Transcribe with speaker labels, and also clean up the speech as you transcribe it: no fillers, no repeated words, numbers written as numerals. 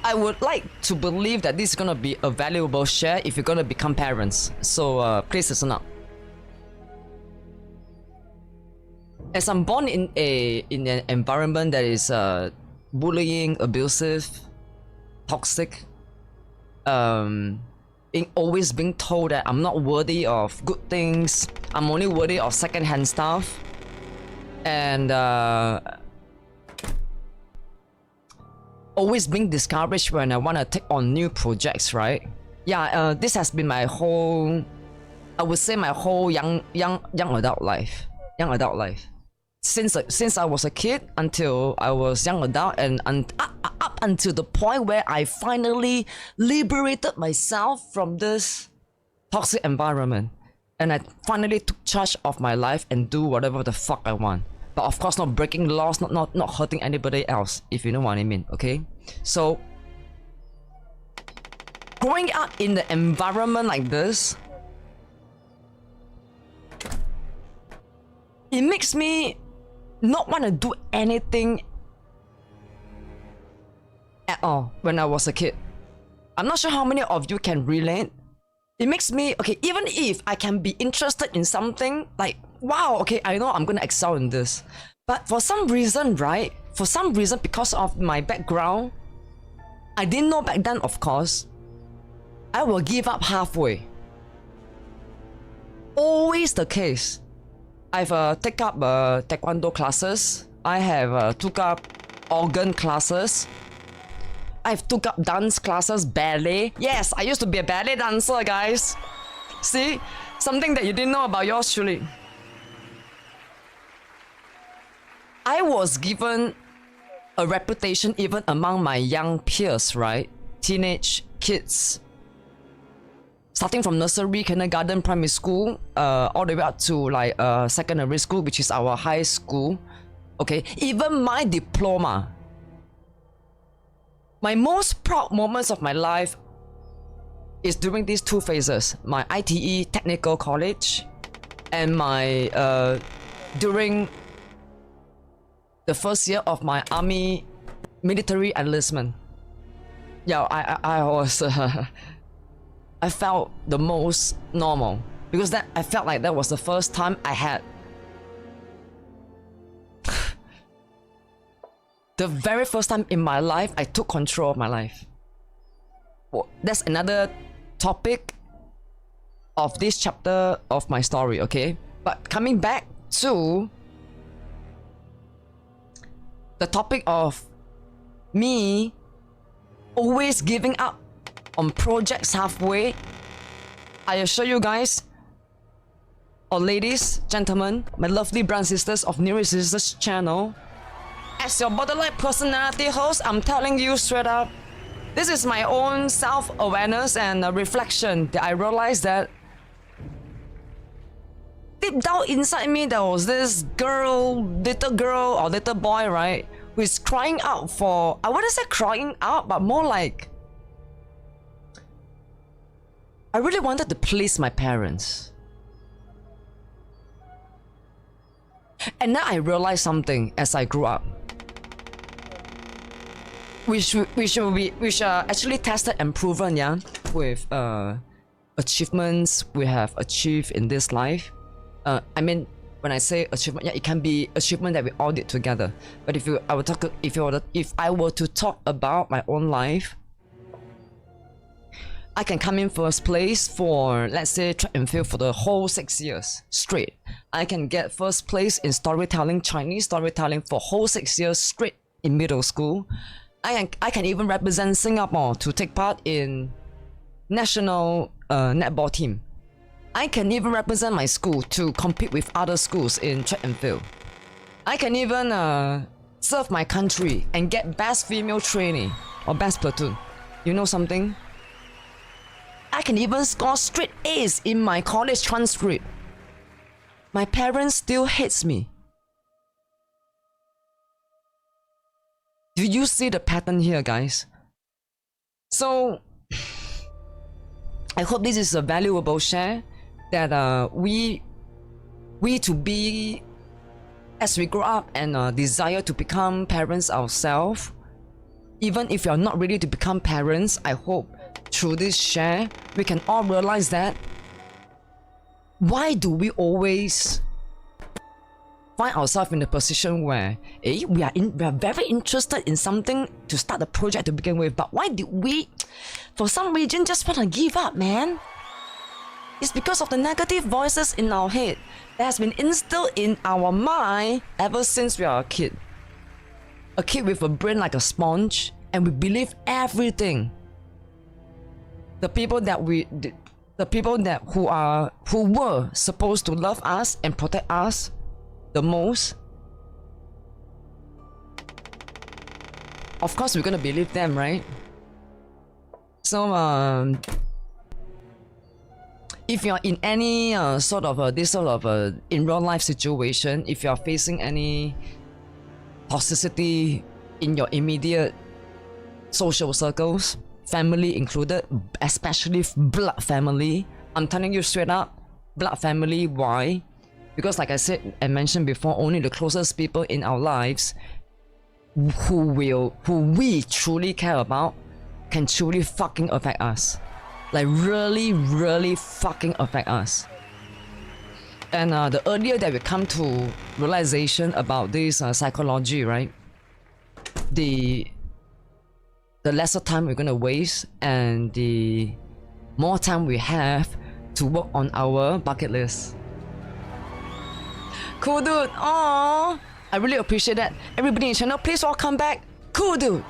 Speaker 1: I would like to believe that this is gonna be a valuable share if you're gonna become parents. So please listen up. As I'm born in an environment that is bullying, abusive, toxic, always being told that I'm not worthy of good things, I'm only worthy of second-hand stuff, and always being discouraged when I want to take on new projects, right? Yeah, this has been my whole, I would say my whole young adult life. Since I was a kid until I was young adult, and up until the point where I finally liberated myself from this toxic environment, and I finally took charge of my life and do whatever the fuck I want. But of course, not breaking laws, not hurting anybody else, if you know what I mean. Okay, so growing up in the environment like this, it makes me not want to do anything at all when I was a kid. I'm not sure how many of you can relate. It makes me, okay, even if I can be interested in something, like, wow, okay, I know I'm gonna excel in this. But for some reason, right? For some reason, because of my background, I didn't know back then, of course, I will give up halfway. Always the case. I've taken up taekwondo classes. I have took up organ classes. I've took up dance classes, ballet. Yes, I used to be a ballet dancer, guys. See? Something that you didn't know about yours truly. I was given a reputation even among my young peers, right? Teenage kids. Starting from nursery, kindergarten, primary school, all the way up to like secondary school, which is our high school. Okay, even my diploma. My most proud moments of my life is during these two phases. My ITE technical college and my during the first year of my army military enlistment. Yeah, I was I felt the most normal because that I felt like that was the first time I had the very first time in my life I took control of my life. Well, that's another topic of this chapter of my story, okay? But coming back to the topic of me always giving up on projects halfway, I assure you guys, or ladies, gentlemen, my lovely brown sisters of Neuroisdelicious channel, as your borderline personality host, I'm telling you straight up, this is my own self-awareness and reflection that I realized that deep down inside me there was this little girl or little boy, right, who is crying out for, I wouldn't say crying out, but more like I really wanted to please my parents. And now I realized something as I grew up. Which actually tested and proven, yeah, with achievements we have achieved in this life. I mean, when I say achievement, yeah, it can be achievement that we all did together. But if I were to talk about my own life, I can come in first place for, let's say, track and field for the whole 6 years straight. I can get first place in storytelling, Chinese storytelling for whole 6 years straight in middle school. I can even represent Singapore to take part in national netball team. I can even represent my school to compete with other schools in track and field. I can even serve my country and get best female trainee or best platoon. You know something? I can even score straight A's in my college transcript. My parents still hates me. Do you see the pattern here, guys? So, I hope this is a valuable share that we to be, as we grow up and desire to become parents ourselves, Even if you're not ready to become parents, I hope through this share, we can all realize that why do we always find ourselves in a position where we are very interested in something to start a project to begin with, but why did we, for some reason, just want to give up, man? It's because of the negative voices in our head that has been instilled in our mind ever since we are a kid. A kid with a brain like a sponge, and we believe everything. The people that who were supposed to love us and protect us the most, of course we're gonna believe them, right? So if you're in any in real life situation, if you're facing any toxicity in your immediate social circles, family included, especially blood family, I'm telling you straight up, blood family. Why? Because like I said and mentioned before, only the closest people in our lives who we truly care about can truly fucking affect us. Like really, really fucking affect us. And the earlier that we come to realization about this psychology, right? The lesser time we're gonna waste and the more time we have to work on our bucket list. Cool dude, aww, I really appreciate that. Everybody in the channel, please all come back. Cool dude.